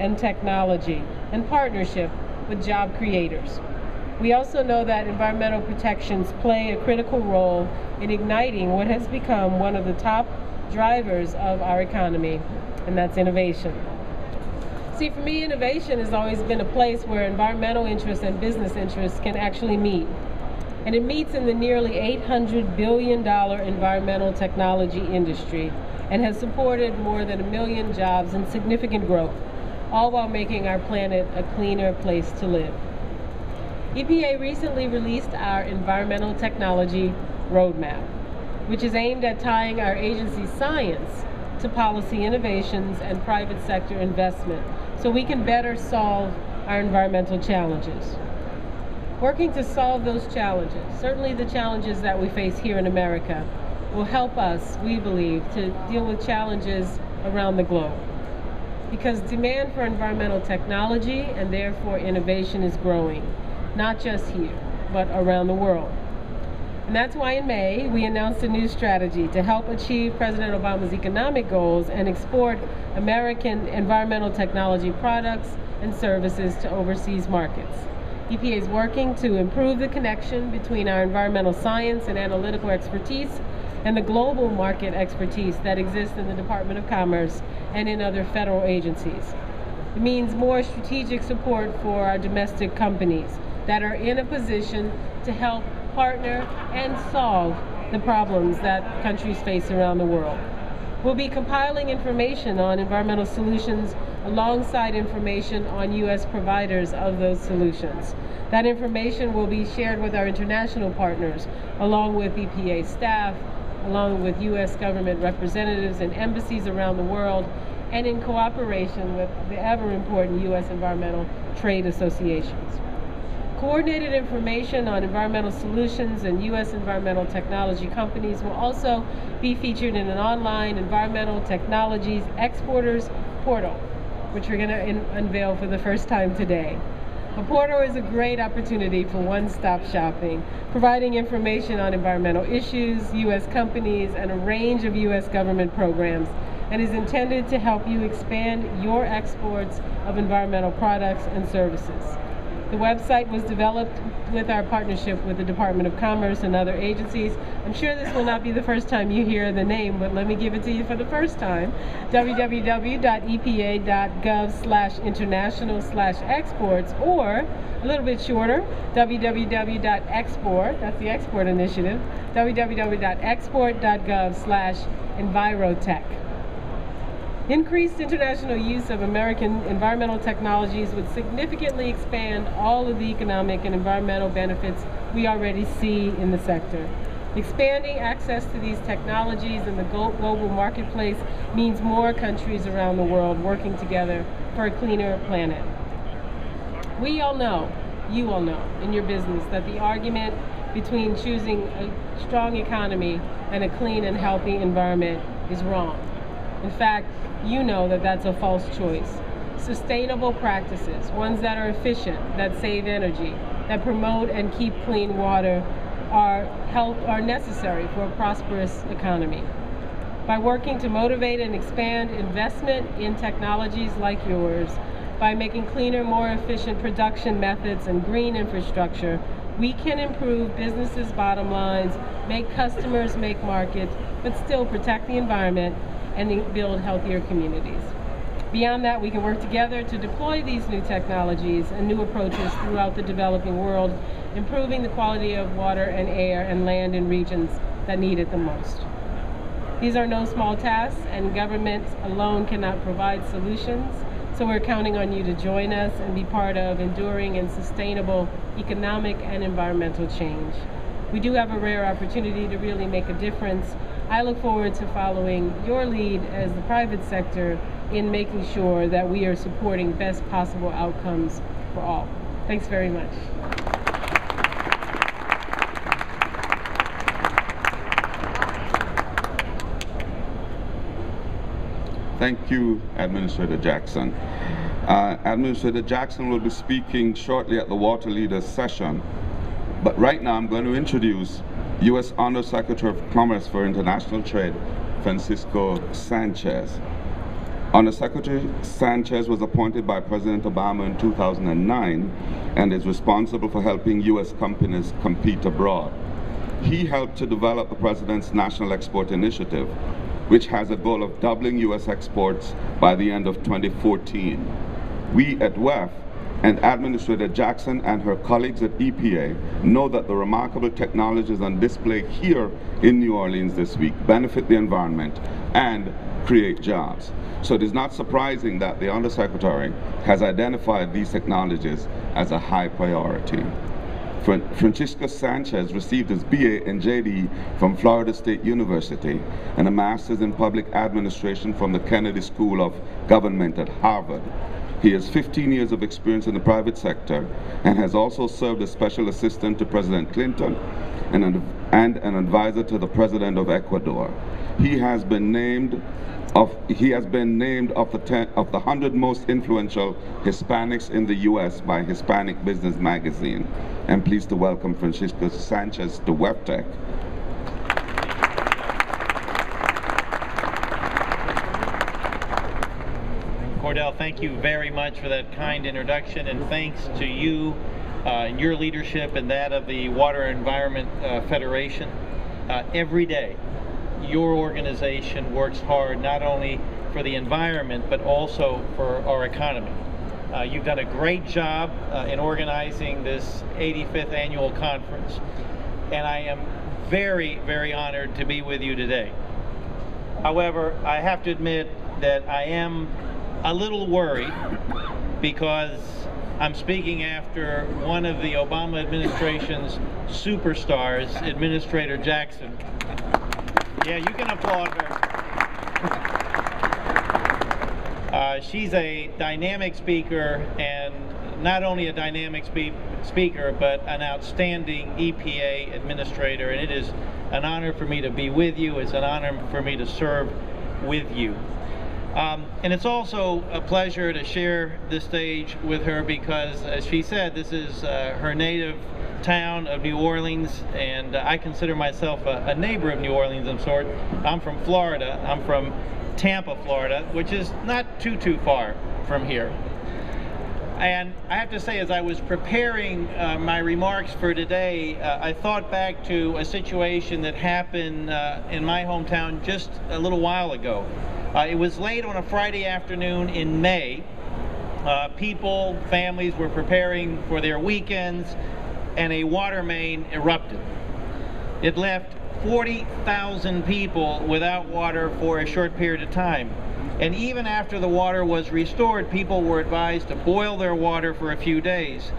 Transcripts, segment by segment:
and technology and partnership with job creators. We also know that environmental protections play a critical role in igniting what has become one of the top drivers of our economy, and that's innovation. See, for me, innovation has always been a place where environmental interests and business interests can actually meet. And it meets in the nearly $800 billion environmental technology industry and has supported more than 1 million jobs and significant growth, all while making our planet a cleaner place to live. EPA recently released our Environmental Technology Roadmap, which is aimed at tying our agency's science to policy innovations and private sector investment so we can better solve our environmental challenges. Working to solve those challenges, certainly the challenges that we face here in America, will help us, we believe, to deal with challenges around the globe. Because demand for environmental technology and therefore innovation is growing, not just here, but around the world. And that's why in May, we announced a new strategy to help achieve President Obama's economic goals and export American environmental technology products and services to overseas markets. EPA is working to improve the connection between our environmental science and analytical expertise and the global market expertise that exists in the Department of Commerce and in other federal agencies. It means more strategic support for our domestic companies that are in a position to help partner and solve the problems that countries face around the world. We'll be compiling information on environmental solutions alongside information on U.S. providers of those solutions. That information will be shared with our international partners, along with EPA staff, along with U.S. government representatives and embassies around the world, and in cooperation with the ever-important U.S. environmental trade associations. Coordinated information on environmental solutions and U.S. environmental technology companies will also be featured in an online environmental technologies exporters portal, which we're going to unveil for the first time today. A portal is a great opportunity for one-stop shopping, providing information on environmental issues, U.S. companies, and a range of U.S. government programs, and is intended to help you expand your exports of environmental products and services. The website was developed with our partnership with the Department of Commerce and other agencies. I'm sure this will not be the first time you hear the name, but let me give it to you for the first time. www.epa.gov/international/exports, or a little bit shorter, www.export, that's the export initiative, www.export.gov/envirotech. Increased international use of American environmental technologies would significantly expand all of the economic and environmental benefits we already see in the sector. Expanding access to these technologies in the global marketplace means more countries around the world working together for a cleaner planet. We all know, you all know in your business, that the argument between choosing a strong economy and a clean and healthy environment is wrong. In fact, you know that that's a false choice. Sustainable practices, ones that are efficient, that save energy, that promote and keep clean water, are necessary for a prosperous economy. By working to motivate and expand investment in technologies like yours, by making cleaner, more efficient production methods and green infrastructure, we can improve businesses' bottom lines, make customers make markets, but still protect the environment and build healthier communities. Beyond that, we can work together to deploy these new technologies and new approaches throughout the developing world, improving the quality of water and air and land in regions that need it the most. These are no small tasks, and government alone cannot provide solutions, so we're counting on you to join us and be part of enduring and sustainable economic and environmental change. We do have a rare opportunity to really make a difference. I look forward to following your lead as the private sector in making sure that we are supporting best possible outcomes for all. Thanks very much. Thank you, Administrator Jackson. Administrator Jackson will be speaking shortly at the Water Leaders session. But right now I'm going to introduce U.S. Under Secretary of Commerce for International Trade, Francisco Sanchez. Undersecretary Sanchez was appointed by President Obama in 2009 and is responsible for helping U.S. companies compete abroad. He helped to develop the President's National Export Initiative, which has a goal of doubling U.S. exports by the end of 2014. We at WEF and Administrator Jackson and her colleagues at EPA know that the remarkable technologies on display here in New Orleans this week benefit the environment and create jobs. So it is not surprising that the Undersecretary has identified these technologies as a high priority. Francisco Sanchez received his BA in JD from Florida State University and a Master's in Public Administration from the Kennedy School of Government at Harvard. He has 15 years of experience in the private sector and has also served as Special Assistant to President Clinton and an advisor to the President of Ecuador. He has been named of the 100 most influential Hispanics in the U.S. by Hispanic Business Magazine. I'm pleased to welcome Francisco Sanchez to WebTech. Cordell, thank you very much for that kind introduction, and thanks to you and your leadership and that of the Water and Environment Federation. Every day, your organization works hard not only for the environment but also for our economy. You've done a great job in organizing this 85th annual conference, and I am very, very honored to be with you today. However, I have to admit that I am a little worried because I'm speaking after one of the Obama administration's superstars, Administrator Jackson. Yeah, you can applaud her. She's a dynamic speaker, and not only a dynamic speaker, but an outstanding EPA administrator, and it is an honor for me to be with you. It's an honor for me to serve with you. And it's also a pleasure to share the stage with her because, as she said, this is her native town of New Orleans, and I consider myself a neighbor of New Orleans of sort. I'm from Florida. I'm from Tampa, Florida, which is not too far from here. And I have to say, as I was preparing my remarks for today, I thought back to a situation that happened in my hometown just a little while ago. It was late on a Friday afternoon in May. People, families were preparing for their weekends, and a water main erupted. It left 40,000 people without water for a short period of time. And even after the water was restored, people were advised to boil their water for a few days.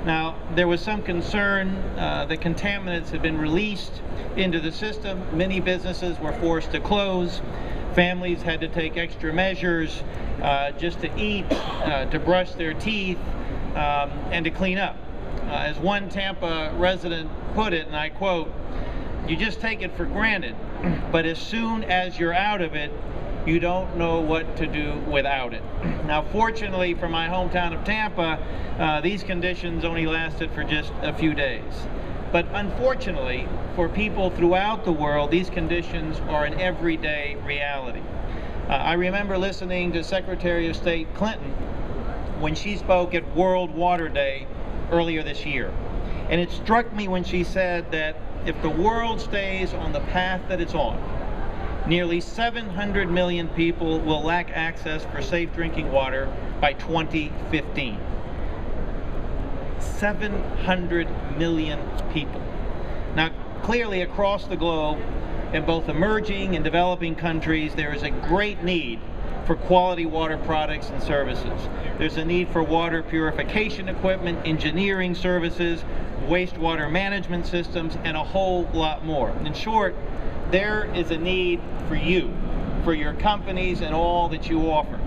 Now, there was some concern that contaminants had been released into the system. Many businesses were forced to close. Families had to take extra measures just to eat, to brush their teeth, and to clean up. As one Tampa resident put it, and I quote, "You just take it for granted, but as soon as you're out of it, you don't know what to do without it." Now, fortunately for my hometown of Tampa, these conditions only lasted for just a few days. But unfortunately, for people throughout the world, these conditions are an everyday reality. I remember listening to Secretary of State Clinton when she spoke at World Water Day earlier this year. And it struck me when she said that if the world stays on the path that it's on, nearly 700 million people will lack access for safe drinking water by 2015. 700 million people. Now, clearly across the globe, in both emerging and developing countries, there is a great need for quality water products and services. There's a need for water purification equipment, engineering services, wastewater management systems, and a whole lot more. In short, there is a need for you, for your companies, and all that you offer.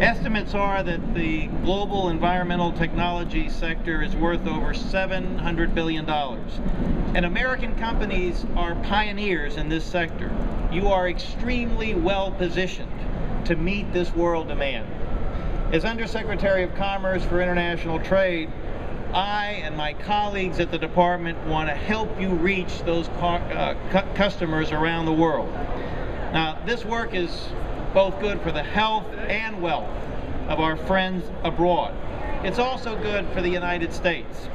Estimates are that the global environmental technology sector is worth over $700 billion. And American companies are pioneers in this sector. You are extremely well positioned to meet this world demand. As Undersecretary of Commerce for International Trade, I and my colleagues at the department want to help you reach those customers around the world. Now, this work is both good for the health and wealth of our friends abroad. It's also good for the United States.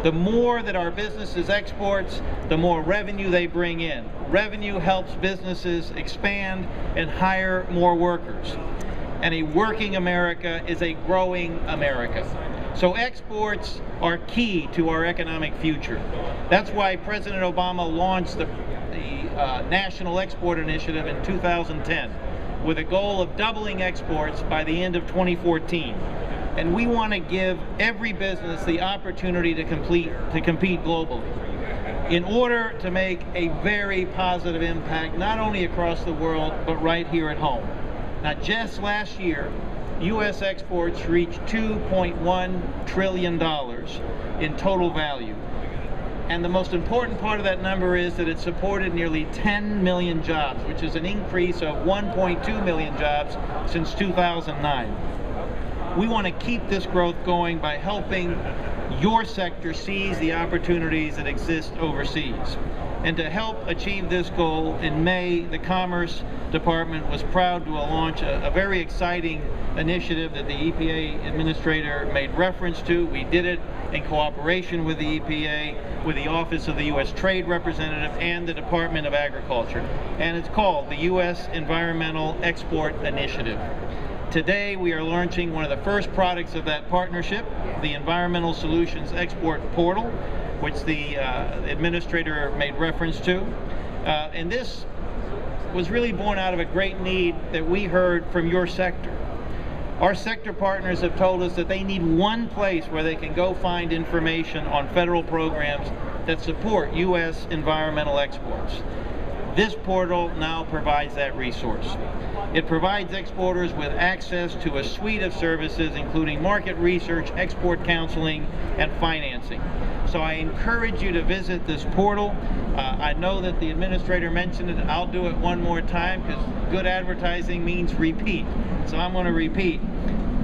The more that our businesses exports, the more revenue they bring in. Revenue helps businesses expand and hire more workers. And a working America is a growing America. So exports are key to our economic future. That's why President Obama launched the National Export Initiative in 2010 with a goal of doubling exports by the end of 2014. And we want to give every business the opportunity to compete globally in order to make a very positive impact, not only across the world, but right here at home. Now, just last year, U.S. exports reached $2.1 trillion in total value. And the most important part of that number is that it supported nearly 10 million jobs, which is an increase of 1.2 million jobs since 2009. We want to keep this growth going by helping your sector seize the opportunities that exist overseas. And to help achieve this goal, in May, the Commerce Department was proud to launch a very exciting initiative that the EPA Administrator made reference to. We did it in cooperation with the EPA, with the Office of the U.S. Trade Representative and the Department of Agriculture. And it's called the U.S. Environmental Export Initiative. Today, we are launching one of the first products of that partnership, the Environmental Solutions Export Portal, which the Administrator made reference to. And this was really born out of a great need that we heard from your sector. Our sector partners have told us that they need one place where they can go find information on federal programs that support U.S. environmental exports. This portal now provides that resource. It provides exporters with access to a suite of services, including market research, export counseling, and financing. So I encourage you to visit this portal. I know that the Administrator mentioned it. I'll do it one more time because good advertising means repeat. So I'm going to repeat.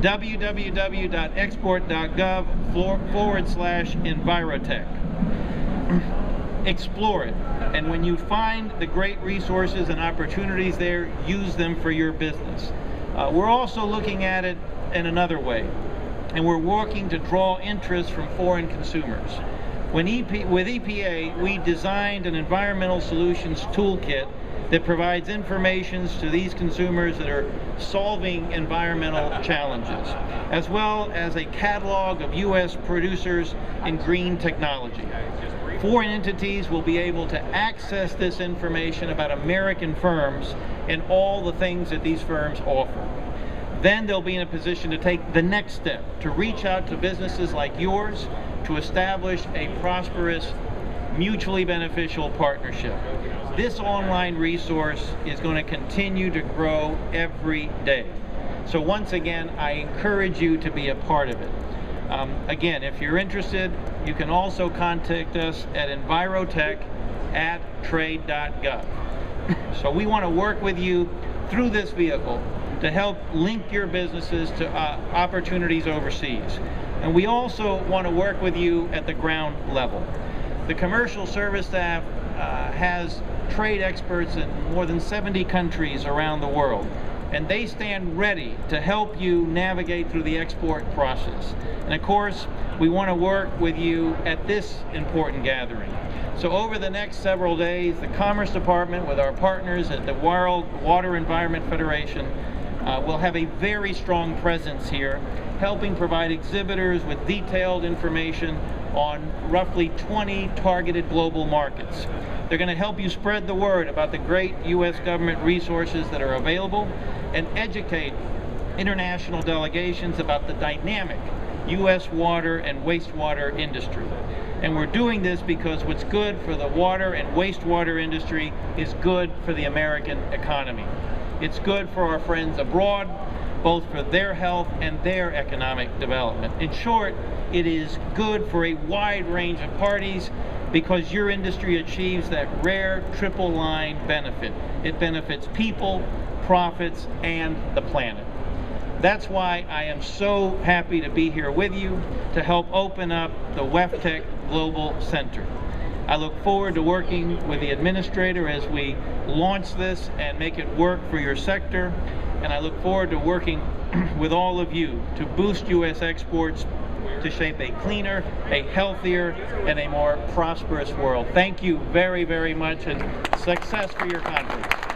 www.export.gov/Envirotech. Explore it. And when you find the great resources and opportunities there, use them for your business. We're also looking at it in another way. And we're working to draw interest from foreign consumers. With EPA, we designed an environmental solutions toolkit that provides information to these consumers that are solving environmental challenges, as well as a catalog of U.S. producers in green technology. Foreign entities will be able to access this information about American firms and all the things that these firms offer. Then they'll be in a position to take the next step, to reach out to businesses like yours to establish a prosperous, mutually beneficial partnership. This online resource is going to continue to grow every day. So once again, I encourage you to be a part of it. Again, if you're interested, you can also contact us at envirotech@trade.gov. So we want to work with you through this vehicle to help link your businesses to opportunities overseas. And we also want to work with you at the ground level. The commercial service staff has trade experts in more than 70 countries around the world, and they stand ready to help you navigate through the export process. And of course, we want to work with you at this important gathering. So over the next several days, the Commerce Department, with our partners at the World Water Environment Federation, will have a very strong presence here, helping provide exhibitors with detailed information on roughly 20 targeted global markets. They're going to help you spread the word about the great U.S. government resources that are available and educate international delegations about the dynamic U.S. water and wastewater industry. And we're doing this because what's good for the water and wastewater industry is good for the American economy. It's good for our friends abroad, both for their health and their economic development. In short, it is good for a wide range of parties because your industry achieves that rare triple line benefit. It benefits people, profits, and the planet. That's why I am so happy to be here with you to help open up the WEFTEC Global Center. I look forward to working with the Administrator as we launch this and make it work for your sector. And I look forward to working with all of you to boost U.S. exports to shape a cleaner, a healthier, and a more prosperous world. Thank you very, very much, and success for your conference.